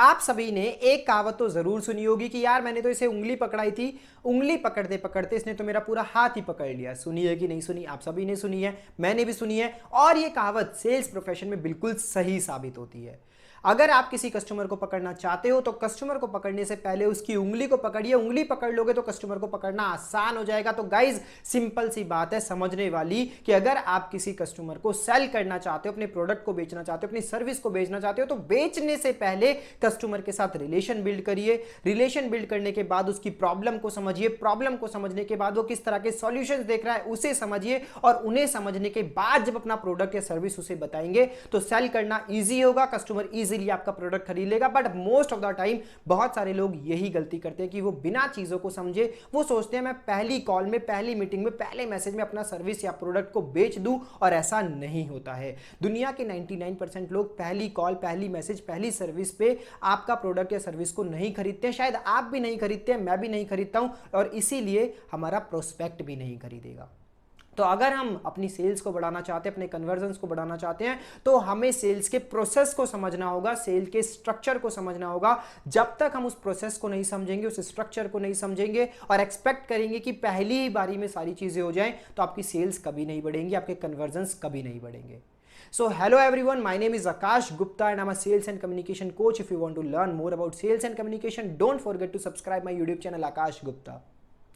आप सभी ने एक कहावत तो जरूर सुनी होगी कि यार मैंने तो इसे उंगली पकड़ाई थी, उंगली पकड़ते पकड़ते इसने तो मेरा पूरा हाथ ही पकड़ लिया। सुनी है कि नहीं सुनी? आप सभी ने सुनी है, मैंने भी सुनी है। और ये कहावत सेल्स प्रोफेशन में बिल्कुल सही साबित होती है। अगर आप किसी कस्टमर को पकड़ना चाहते हो तो कस्टमर को पकड़ने से पहले उसकी उंगली को पकड़िए। उंगली पकड़ लोगे तो कस्टमर को पकड़ना आसान हो जाएगा। तो गाइज सिंपल सी बात है समझने वाली कि अगर आप किसी कस्टमर को सेल करना चाहते हो, अपने प्रोडक्ट को बेचना चाहते हो, अपनी सर्विस को बेचना चाहते हो, तो बेचने से पहले कस्टमर के साथ रिलेशन बिल्ड करिए। रिलेशन बिल्ड करने के बाद उसकी प्रॉब्लम को समझिए। प्रॉब्लम को समझने के बाद वो किस तरह के सॉल्यूशंस देख रहा है उसे समझिए। और उन्हें समझने के बाद जब अपना प्रोडक्ट या सर्विस उसे बताएंगे तो सेल करना ईजी होगा, कस्टमर इजीली आपका प्रोडक्ट खरीद लेगा। But most of the time बहुत सारे लोग यही गलती करते हैं कि वो बिना चीजों को समझे वो सोचते हैं मैं पहली कॉल में, पहली मीटिंग में, पहले मैसेज में अपना सर्विस या प्रोडक्ट को बेच दूं। और ऐसा नहीं होता है। दुनिया के 99% लोग पहली कॉल, पहली मैसेज, पहली सर्विस पे आपका प्रोडक्ट या सर्विस को नहीं खरीदते हैं। शायद आप भी नहीं खरीदते हैं, मैं भी नहीं खरीदता हूं, और इसीलिए हमारा प्रोस्पेक्ट भी नहीं खरीदेगा। तो अगर हम अपनी सेल्स को बढ़ाना चाहते हैं, अपने कन्वर्जन्स को बढ़ाना चाहते हैं, तो हमें सेल्स के प्रोसेस को समझना होगा, सेल के स्ट्रक्चर को समझना होगा। जब तक हम उस प्रोसेस को नहीं समझेंगे, उस स्ट्रक्चर को नहीं समझेंगे और एक्सपेक्ट करेंगे कि पहली ही बारी में सारी चीजें हो जाएं, तो आपकी सेल्स कभी नहीं बढ़ेंगी, आपके कन्वर्जन्स कभी नहीं बढ़ेंगे। So hello everyone, my name is Akash Gupta and I'm a sales and communication coach. If you want to learn more about sales and communication, don't forget to subscribe my YouTube channel Akash Gupta.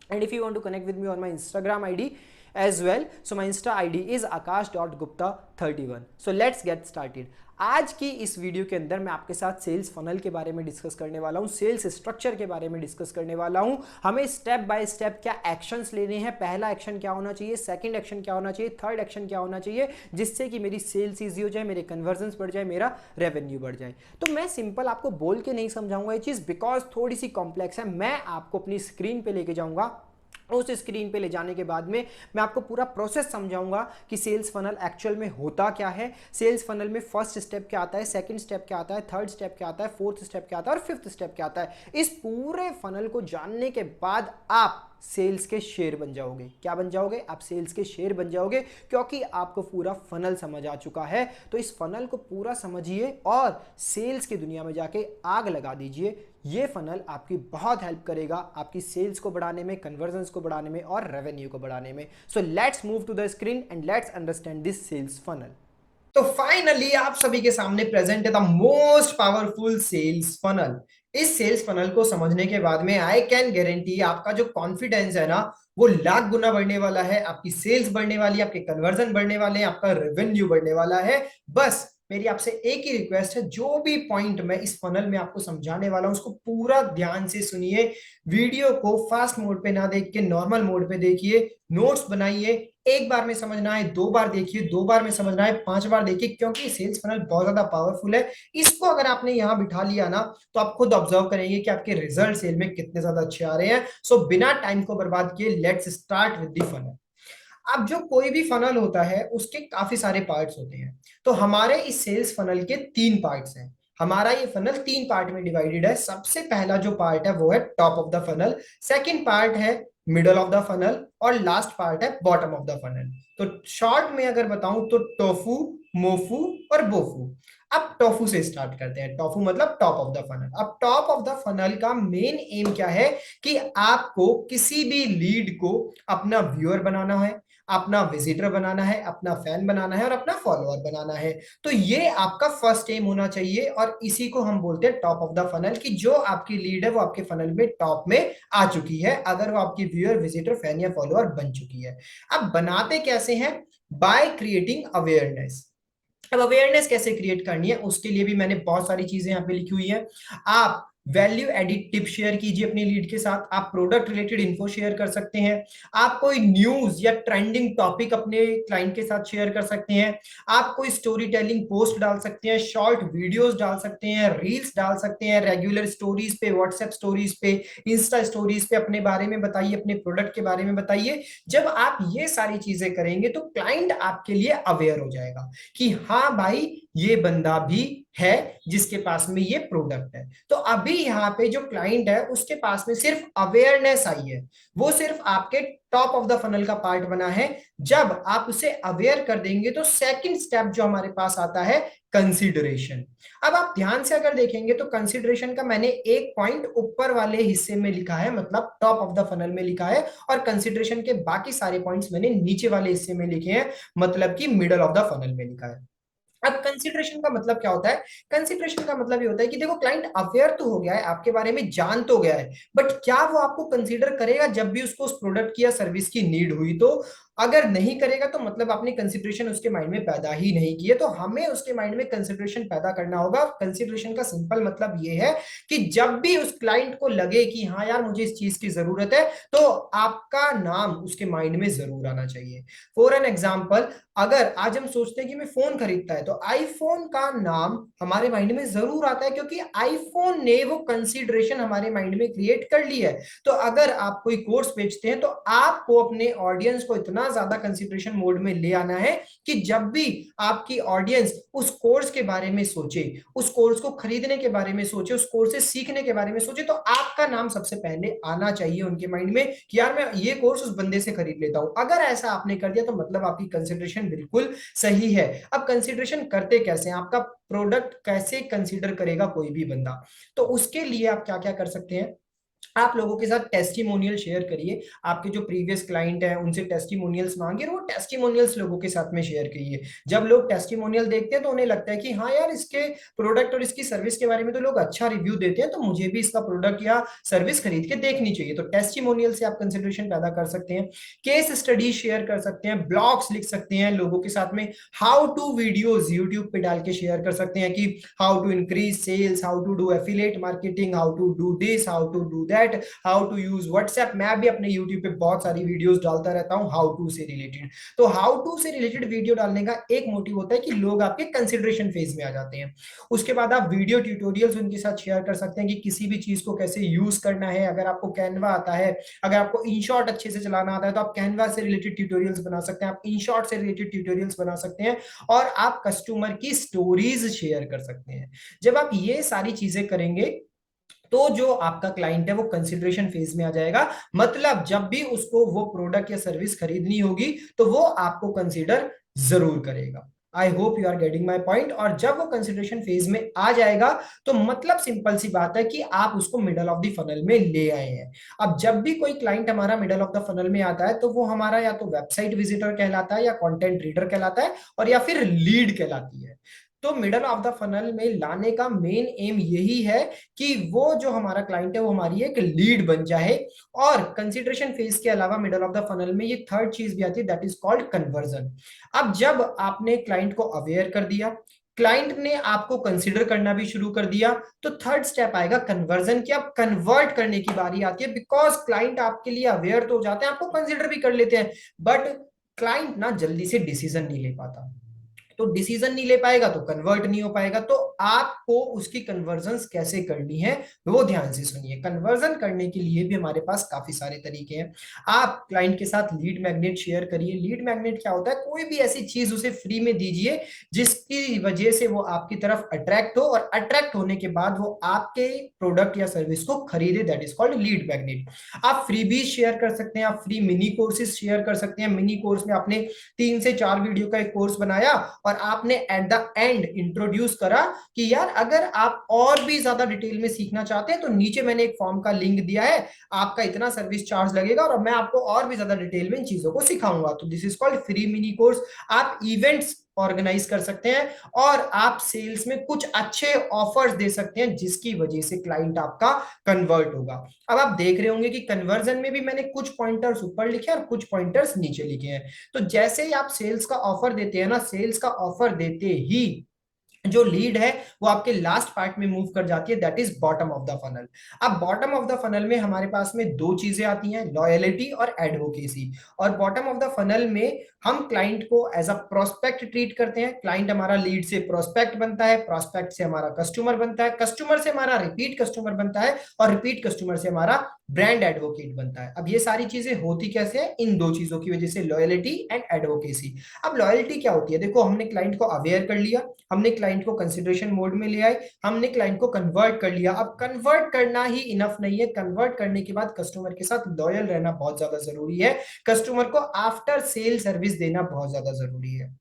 And if you want to connect with me on my Instagram ID as well, so my Insta ID is akash.gupta31. So let's get started. आज की इस video के अंदर मैं आपके साथ sales funnel के बारे में डिस्कस करने वाला हूं, सेल्स स्ट्रक्चर के बारे में डिस्कस करने वाला हूं। हमें स्टेप बाय स्टेप क्या एक्शंस लेने हैं, पहला एक्शन क्या होना चाहिए, सेकंड एक्शन क्या होना चाहिए, थर्ड एक्शन क्या होना चाहिए, जिससे कि मेरी सेल्स ईजी हो जाए, मेरे कन्वर्जन्स बढ़ जाए, मेरा रेवेन्यू बढ़ जाए। तो मैं सिंपल आपको बोल के नहीं समझाऊंगा ये चीज़, बिकॉज थोड़ी सी कॉम्प्लेक्स है। मैं आपको अपनी स्क्रीन पे लेके जाऊंगा। उस स्क्रीन पे ले जाने के बाद में मैं आपको पूरा प्रोसेस समझाऊंगा कि सेल्स फनल एक्चुअल में होता क्या है, सेल्स फनल में फर्स्ट स्टेप क्या आता है, सेकंड स्टेप क्या आता है, थर्ड स्टेप क्या आता है, फोर्थ स्टेप क्या आता है और फिफ्थ स्टेप क्या आता है। इस पूरे फनल को जानने के बाद आप सेल्स के शेर बन जाओगे। क्या बन जाओगे? आप सेल्स के शेर बन जाओगे, क्योंकि आपको पूरा फनल समझ आ चुका है। तो इस फनल को पूरा समझिए और सेल्स की दुनिया में जाके आग लगा दीजिए। ये फनल आपकी बहुत हेल्प करेगा आपकी सेल्स को बढ़ाने में, कन्वर्जन्स को बढ़ाने में और रेवेन्यू को बढ़ाने में। So let's move to the screen and let's understand this sales funnel. तो फाइनली आप सभी के सामने प्रेजेंट है the most powerful sales funnel. इस सेल्स फनल को समझने के बाद में आई कैन गारंटी आपका जो कॉन्फिडेंस है ना वो लाख गुना बढ़ने वाला है, आपकी सेल्स बढ़ने वाली है, आपके कन्वर्जन बढ़ने वाले हैं, आपका रेवेन्यू बढ़ने वाला है। बस मेरी आपसे एक ही रिक्वेस्ट है, जो भी पॉइंट मैं इस फनल में आपको समझाने वाला हूं उसको पूरा ध्यान से सुनिए। वीडियो को फास्ट मोड पे ना देख के नॉर्मल मोड पे देखिए, नोट्स बनाइए। एक बार में समझना है, दो बार देखिए, दो बार में समझना है, 5 बार देखिए, क्योंकि सेल्स फनल बहुत ज्यादा पावरफुल है। इसको अगर आपने यहां बिठा लिया ना तो आप खुद ऑब्जर्व करेंगे कि आपके रिजल्ट सेल में कितने ज्यादा अच्छे आ रहे हैं। सो बिना टाइम को बर्बाद किए let's start with the funnel. अब जो कोई भी फनल होता है उसके काफी सारे पार्ट्स होते हैं। तो हमारे इस सेल्स फनल के 3 पार्ट्स हैं। हमारा ये फनल 3 पार्ट में डिवाइडेड है। सबसे पहला जो पार्ट है वो है top of the funnel, second part है मिडल ऑफ द फनल और लास्ट पार्ट है बॉटम ऑफ द फनल। तो शॉर्ट में अगर बताऊं तो टोफू, मोफू और बोफू। अब टोफू से स्टार्ट करते हैं। टोफू मतलब टॉप ऑफ द फनल। अब टॉप ऑफ द फनल का मेन एम क्या है कि आपको किसी भी लीड को अपना व्यूअर बनाना है, अपना विजिटर बनाना है, अपना फैन बनाना है और अपना फॉलोअर बनाना है। तो ये आपका फर्स्ट एम होना चाहिए और इसी को हम बोलते हैं टॉप ऑफ द फनल, कि जो आपकी लीड है वो आपके फनल में टॉप में आ चुकी है, अगर वो आपकी व्यूअर, विजिटर, फैन या फॉलोअर बन चुकी है। अब बनाते कैसे हैं? By creating awareness. अब अवेयरनेस कैसे क्रिएट करनी है उसके लिए भी मैंने बहुत सारी चीजें यहाँ पे लिखी हुई है। आप वैल्यू एडिट टिप शेयर कीजिए अपनी लीड के साथ, आप प्रोडक्ट रिलेटेड इन्फो शेयर कर सकते हैं, आप कोई न्यूज या ट्रेंडिंग टॉपिक अपने क्लाइंट के साथ शेयर कर सकते हैं, आप कोई स्टोरी टेलिंग पोस्ट डाल सकते हैं, शॉर्ट वीडियोस डाल सकते हैं, रील्स डाल सकते हैं, रेगुलर स्टोरीज पे, व्हाट्सएप स्टोरीज पे, इंस्टा स्टोरीज पे अपने बारे में बताइए, अपने प्रोडक्ट के बारे में बताइए। जब आप ये सारी चीजें करेंगे तो क्लाइंट आपके लिए अवेयर हो जाएगा कि हाँ भाई ये बंदा भी है जिसके पास में ये प्रोडक्ट है। तो अभी यहाँ पे जो क्लाइंट है उसके पास में सिर्फ अवेयरनेस आई है, वो सिर्फ आपके टॉप ऑफ द फनल का पार्ट बना है। जब आप उसे अवेयर कर देंगे तो सेकंड स्टेप जो हमारे पास आता है, कंसीडरेशन। अब आप ध्यान से अगर देखेंगे तो कंसीडरेशन का मैंने एक पॉइंट ऊपर वाले हिस्से में लिखा है, मतलब टॉप ऑफ द फनल में लिखा है, और कंसीडरेशन के बाकी सारे पॉइंट्स मैंने नीचे वाले हिस्से में लिखे हैं, मतलब कि मिडल ऑफ द फनल में लिखा है। अब कंसिडरेशन का मतलब क्या होता है? कंसिडरेशन का मतलब ये होता है कि देखो क्लाइंट अवेयर तो हो गया है, आपके बारे में जान तो गया है, बट क्या वो आपको कंसीडर करेगा जब भी उसको उस प्रोडक्ट की या सर्विस की नीड हुई तो? अगर नहीं करेगा तो मतलब आपने कंसिडरेशन उसके माइंड में पैदा ही नहीं की है। तो हमें उसके माइंड में कंसिडरेशन पैदा करना होगा। कंसिडरेशन का सिंपल मतलब ये है कि जब भी उस क्लाइंट को लगे कि हाँ यार मुझे इस चीज की जरूरत है, तो आपका नाम उसके माइंड में जरूर आना चाहिए। फॉर एन एग्जाम्पल, अगर आज हम सोचते हैं कि मैं फोन खरीदता है तो आईफोन का नाम हमारे माइंड में जरूर आता है, क्योंकि आईफोन ने वो कंसीडरेशन हमारे माइंड में क्रिएट कर ली है। तो अगर आप कोई कोर्स बेचते हैं तो आपको अपने ऑडियंस को इतना ज्यादा कंसीडरेशन मोड में ले आना है कि जब भी आपकी ऑडियंस उस कोर्स के बारे में सोचे, उस कोर्स को खरीदने के बारे में सोचे, उस कोर्स से सीखने के बारे में सोचे, तो आपका नाम सबसे पहले आना चाहिए उनके माइंड में कि यार मैं ये कोर्स उस बंदे से खरीद लेता हूं। अगर ऐसा आपने कर दिया तो मतलब आपकी कंसिडरेशन बिल्कुल सही है। अब कंसिडरेशन करते कैसे हैं, आपका प्रोडक्ट कैसे कंसीडर करेगा कोई भी बंदा? तो उसके लिए आप क्या क्या कर सकते हैं, आप लोगों के साथ टेस्टिमोनियल शेयर करिए। आपके जो प्रीवियस क्लाइंट हैं उनसे टेस्टिमोनियल्स मांगिए और वो टेस्टिमोनियल्स लोगों के साथ में शेयर करिए। जब लोग टेस्टिमोनियल देखते हैं तो उन्हें लगता है कि हाँ यार इसके प्रोडक्ट और इसकी सर्विस के बारे में तो लोग अच्छा रिव्यू देते हैं, तो मुझे भी इसका प्रोडक्ट या सर्विस खरीद के देखनी चाहिए। तो टेस्टिमोनियल से आप कंसिडरेशन पैदा कर सकते हैं। केस स्टडी शेयर कर सकते हैं, ब्लॉग्स लिख सकते हैं लोगों के साथ में, हाउ टू वीडियोज यूट्यूब पे डाल के शेयर कर सकते हैं कि how to increase sales, how to do affiliate marketing, how to do this, how to do that, how to use WhatsApp. मैं भी अपने यूट्यूब पे बहुत सारी वीडियोस डालता रहता हूं हाउ टू से रिलेटेड। तो हाउ टू से रिलेटेड वीडियो डालने का एक मोटिव होता है कि लोग आपके कंसिडरेशन फेज में आ जाते हैं। उसके बाद आप वीडियो ट्यूटोरियल्स उनके साथ शेयर कर सकते हैं कि किसी भी चीज को कैसे यूज करना है। अगर आपको कैनवा आता है, अगर आपको इनशॉट अच्छे से चलाना आता है, तो आप कैनवा से रिलेटेड ट्यूटोरियल्स बना सकते हैं, आप इनशॉट से रिलेटेड ट्यूटोरियल्स बना सकते हैं, और आप कस्टमर की स्टोरीज शेयर कर सकते हैं। जब आप ये सारी चीजें करेंगे तो जो आपका क्लाइंट है वो कंसिडरेशन फेज में आ जाएगा, मतलब जब भी उसको वो प्रोडक्ट या सर्विस खरीदनी होगी तो वो आपको कंसिडर जरूर करेगा। I hope you are getting my point. और जब वो कंसिडरेशन फेज में आ जाएगा तो मतलब सिंपल सी बात है कि आप उसको मिडल ऑफ द फनल में ले आए हैं। अब जब भी कोई क्लाइंट हमारा मिडल ऑफ द फनल में आता है तो वो हमारा या तो वेबसाइट विजिटर कहलाता है, या कंटेंट रीडर कहलाता है, और या फिर लीड कहलाती है। तो मिडल ऑफ द फनल में लाने का मेन एम यही है कि वो जो हमारा क्लाइंट है वो हमारी एक लीड बन जाए। और कंसिडरेशन फेज के अलावा मिडल ऑफ द फनल में ये थर्ड चीज भी आती है, दैट इज कॉल्ड कन्वर्जन। अब जब आपने क्लाइंट को अवेयर कर दिया, क्लाइंट ने आपको कंसिडर करना भी शुरू कर दिया, तो थर्ड स्टेप आएगा कन्वर्जन की। अब कन्वर्ट करने की बारी आती है, बिकॉज क्लाइंट आपके लिए अवेयर तो हो जाते हैं, आपको कंसिडर भी कर लेते हैं, बट क्लाइंट ना जल्दी से डिसीजन नहीं ले पाता। तो डिसीजन नहीं ले पाएगा तो कन्वर्ट नहीं हो पाएगा। तो आपको उसकी कन्वर्जन कैसे करनी है वो ध्यान से सुनिए। कन्वर्जन करने के लिए भी हमारे पास काफी सारे तरीके हैं। आप क्लाइंट के साथ लीड मैग्नेट शेयर करिए। लीड मैग्नेट क्या होता है? कोई भी ऐसी चीज उसे फ्री में दीजिए जिसकी वजह से वो आपकी तरफ अट्रैक्ट हो, और अट्रैक्ट होने के बाद वो आपके प्रोडक्ट या सर्विस को खरीदे, that is called lead magnet. आप फ्रीबीज शेयर कर सकते हैं, आप फ्री मिनी कोर्सेज शेयर कर सकते हैं। मिनी कोर्स में आपने 3 से 4 वीडियो का एक कोर्स बनाया और आपने एट द एंड इंट्रोड्यूस करा कि यार अगर आप और भी ज्यादा डिटेल में सीखना चाहते हैं तो नीचे मैंने एक फॉर्म का लिंक दिया है, आपका इतना सर्विस चार्ज लगेगा और मैं आपको और भी ज्यादा डिटेल में इन चीजों को सिखाऊंगा। तो this is called free mini course. आप इवेंट्स ऑर्गेनाइज कर सकते हैं और आप सेल्स में कुछ अच्छे ऑफर्स दे सकते हैं जिसकी वजह से क्लाइंट आपका कन्वर्ट होगा। अब आप देख रहे होंगे कि कन्वर्जन में भी मैंने कुछ पॉइंटर्स ऊपर लिखे और कुछ पॉइंटर्स नीचे लिखे हैं। तो जैसे ही आप सेल्स का ऑफर देते हैं ना, सेल्स का ऑफर देते ही जो लीड है वो आपके लास्ट पार्ट में मूव कर जाती है, that is bottom of the funnel. अब बॉटम ऑफ द फनल में हमारे पास में दो चीजें आती हैं, लॉयलिटी और एडवोकेसी। और बॉटम ऑफ द फनल में हम क्लाइंट को एज अ प्रोस्पेक्ट ट्रीट करते हैं। क्लाइंट हमारा लीड से प्रोस्पेक्ट बनता है, प्रोस्पेक्ट से हमारा कस्टमर बनता है, कस्टमर से हमारा रिपीट कस्टमर बनता है, और रिपीट कस्टमर से हमारा ब्रांड एडवोकेट बनता है। अब ये सारी चीजें होती कैसे हैं? इन दो चीजों की वजह से, लॉयलिटी एंड एडवोकेसी। अब लॉयलिटी क्या होती है? देखो हमने क्लाइंट को अवेयर कर लिया, हमने क्लाइंट क्लाइंट को कंसिडरेशन मोड में ले आए, हमने क्लाइंट को कन्वर्ट कर लिया। अब कन्वर्ट करना ही इनफ नहीं है, कन्वर्ट करने के बाद कस्टमर के साथ लॉयल रहना बहुत ज्यादा जरूरी है, कस्टमर को आफ्टर सेल सर्विस देना बहुत ज्यादा जरूरी है।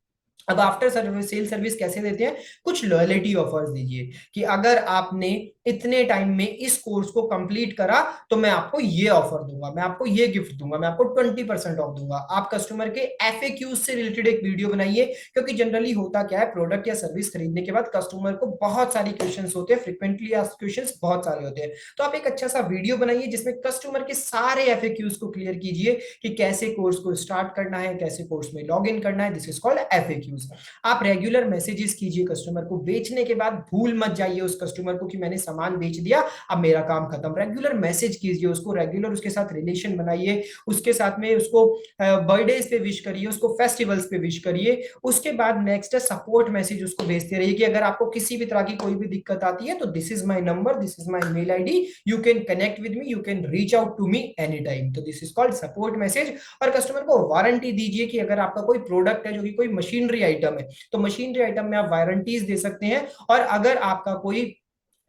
अब आफ्टर सर्विस सेल सर्विस कैसे देते हैं, कुछ लॉयलिटी ऑफर्स दीजिए कि अगर आपने इतने टाइम में इस कोर्स को कंप्लीट करा तो मैं आपको ये ऑफर दूंगा, मैं आपको ये गिफ्ट दूंगा, मैं आपको 20% ऑफ दूंगा। आप कस्टमर के एफएक्यूज से रिलेटेड एक वीडियो बनाइए, क्योंकि जनरली होता क्या है, प्रोडक्ट या सर्विस खरीदने के बाद कस्टमर को बहुत सारी क्वेश्चंस होते हैं, फ्रिक्वेंटली आस्क्ड क्वेश्चंस बहुत सारे होते हैं। तो आप एक अच्छा सा वीडियो बनाइए जिसमें कस्टमर के सारे एफएक्यूज को क्लियर कीजिए कि कैसे कोर्स को स्टार्ट करना है, कैसे कोर्स में लॉग इन करना है। This is called FAQs. आप रेगुलर मैसेजेस कीजिए कस्टमर को, बेचने के बाद भूल मत जाइए उस कस्टमर को कि मैंने सामान बेच दिया अब मेरा काम खत्म। रेगुलर मैसेज कीजिए उसको, रेगुलर उसके साथ रिलेशन बनाइए, उसके साथ में उसको बर्थडेज पे विश करिए, उसको फेस्टिवल्स पे विश करिए। उसके बाद नेक्स्ट है सपोर्ट मैसेज उसको भेजते रहिए कि अगर आपको किसी भी तरह की कोई भी दिक्कत आती है तो this is my number, this is my mail ID, you can connect with me, you can reach out to me any time. तो this is called support message. और कस्टमर को वारंटी दीजिए कि अगर आपका कोई प्रोडक्ट है जो कि कोई मशीनरी आइटम है तो मशीनरी आइटम में आप वारंटीज दे सकते हैं। और अगर आपका कोई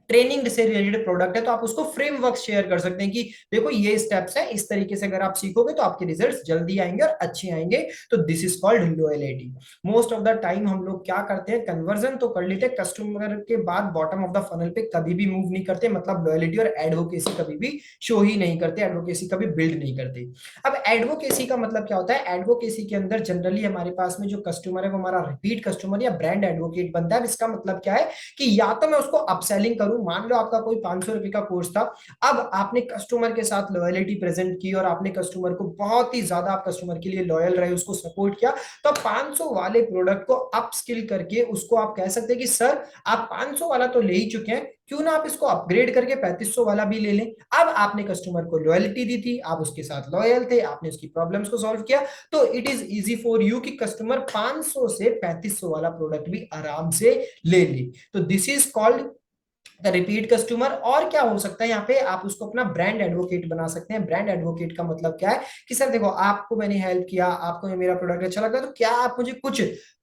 ट्रेनिंग से रिलेटेड प्रोडक्ट है तो आप उसको फ्रेमवर्क शेयर कर सकते हैं कि देखो ये स्टेप्स है, इस तरीके से अगर आप सीखोगे तो आपके रिजल्ट्स जल्दी आएंगे और अच्छे आएंगे। तो this is called loyalty. Most of the time हम लोग क्या करते हैं, कन्वर्जन तो कर लेते हैं, कस्टमर के बाद बॉटम ऑफ द फनल पे कभी भी मूव नहीं करते, मतलब लॉयलिटी और एडवोकेसी कभी भी शो ही नहीं करते, एडवोकेसी कभी बिल्ड नहीं करते। अब एडवोकेसी का मतलब क्या होता है, एडवोकेसी के अंदर जनरली हमारे पास में जो कस्टमर है वो हमारा रिपीट कस्टमर या ब्रांड एडवोकेट बनता है। इसका मतलब क्या है कि या तो मैं उसको अपसेलिंग करूं, मान लो आपका कोई 500 रुपए का कोर्स था, अब आपने कस्टमर के साथ लॉयलिटी प्रेजेंट की और आपने कस्टमर को बहुत ही ज्यादा, आप कस्टमर के लिए लॉयल रहे, उसको सपोर्ट किया, तो 500 वाले प्रोडक्ट को अपस्किल करके उसको आप कह सकते हैं कि सर आप 500 वाला तो ले ही चुके हैं, क्यों ना आप इसको अपग्रेड करके 3500 वाला भी ले लें। अब आपने कस्टमर को लॉयलिटी दी थी, आप उसके साथ लॉयल थे, आपने उसकी प्रॉब्लम्स को सॉल्व किया, तो it is easy for you कि कस्टमर 500 से 3500 वाला प्रोडक्ट भी आराम से ले ले। तो this is called the repeat customer. और क्या हो सकता है, यहाँ पे आप उसको अपना ब्रांड एडवोकेट बना सकते हैं। ब्रांड एडवोकेट का मतलब क्या है कि सर देखो आपको मैंने हेल्प किया, आपको मेरा प्रोडक्ट अच्छा लगा, तो क्या आप मुझे कुछ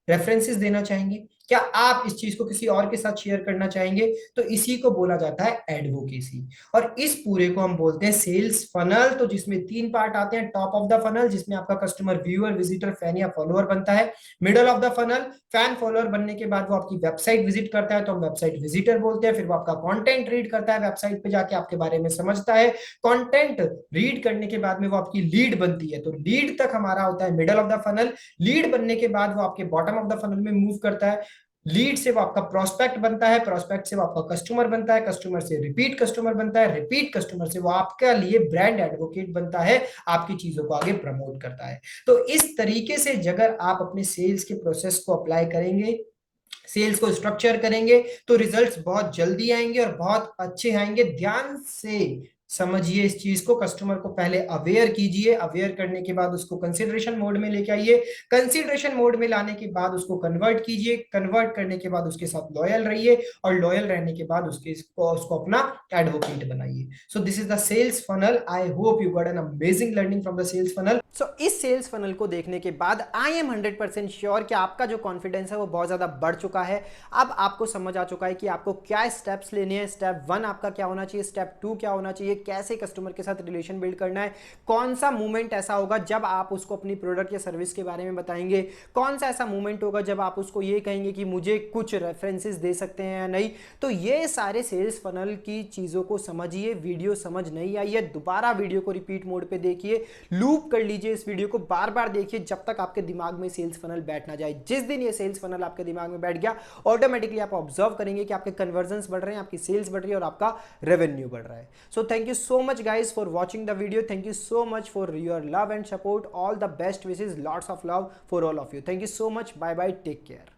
रेफरेंसेस देना चाहेंगे, क्या आप इस चीज को किसी और के साथ शेयर करना चाहेंगे। तो इसी को बोला जाता है एडवोकेसी। और इस पूरे को हम बोलते हैं सेल्स फनल। तो जिसमें 3 पार्ट आते हैं, टॉप ऑफ द फनल जिसमें आपका कस्टमर व्यूअर, विजिटर, फैन या फॉलोअर बनता है। Middle of the funnel, fan follower बनने के बाद वो आपकी वेबसाइट विजिट करता है तो हम वेबसाइट विजिटर बोलते हैं। फिर वो आपका कंटेंट रीड करता है, वेबसाइट पे जाके आपके बारे में समझता है। कंटेंट रीड करने के बाद में वो आपकी लीड बनती है, तो लीड तक हमारा होता है middle of the funnel. Lead बनने के बाद वो आपके बॉटम ऑफ द फनल में मूव करता है। लीड से वो आपका प्रोस्पेक्ट बनता है, प्रोस्पेक्ट से वो आपका कस्टमर बनता है, कस्टमर से रिपीट कस्टमर बनता है, रिपीट कस्टमर से वो आपके लिए ब्रांड एडवोकेट बनता है, आपकी चीजों को आगे प्रमोट करता है। तो इस तरीके से अगर आप अपने सेल्स के प्रोसेस को अप्लाई करेंगे, सेल्स को स्ट्रक्चर करेंगे, तो रिजल्ट्स बहुत जल्दी आएंगे और बहुत अच्छे आएंगे। ध्यान से समझिए इस चीज को, कस्टमर को पहले अवेयर कीजिए, अवेयर करने के बाद उसको कंसिडरेशन मोड में लेके आइए, कंसिडरेशन मोड में लाने के बाद उसको कन्वर्ट कीजिए, कन्वर्ट करने के बाद उसके साथ लॉयल रहिए और लॉयल रहने के बाद उसको अपना एडवोकेट बनाइए। So this is the sales funnel. I hope you got an amazing learning from the sales funnel. So इस सेल्स फनल को देखने के बाद आई एम 100% श्योर कि आपका जो कॉन्फिडेंस है वो बहुत ज्यादा बढ़ चुका है। अब आपको समझ आ चुका है कि आपको क्या स्टेप्स लेने हैं, स्टेप 1 आपका क्या होना चाहिए, स्टेप 2 क्या होना चाहिए, कैसे कस्टमर के साथ रिलेशन बिल्ड करना है, कौन सा मूवमेंट ऐसा होगा जब आप उसको अपनी प्रोडक्ट या सर्विस के बारे में बताएंगे, कौन सा ऐसा मूवमेंट होगा जब आप उसको ये कहेंगे कि मुझे कुछ रेफरेंसेस दे सकते हैं या नहीं। तो ये सारे सेल्स फनल की चीज़ों को समझिए। वीडियो समझ नहीं आई है, दोबारा वीडियो को रिपीट मोड पे देखिए, लूप कर लीजिए इस वीडियो को, बार बार देखिए जब तक आपके दिमाग में सेल्स फनल बैठ ना जाए। जिस दिन ये सेल्स फनल आपके दिमाग में बैठ गया, ऑटोमेटिकली आप ऑब्जर्व करेंगे कि आपके कन्वर्जन्स बढ़ रहे हैं, आपकी सेल्स बढ़ रही है और आपका रेवेन्यू बढ़ रहा है। So thank you so much guys for watching the video. Thank you so much for your love and support. All the best wishes, lots of love for all of you. Thank you so much. Bye bye, take care.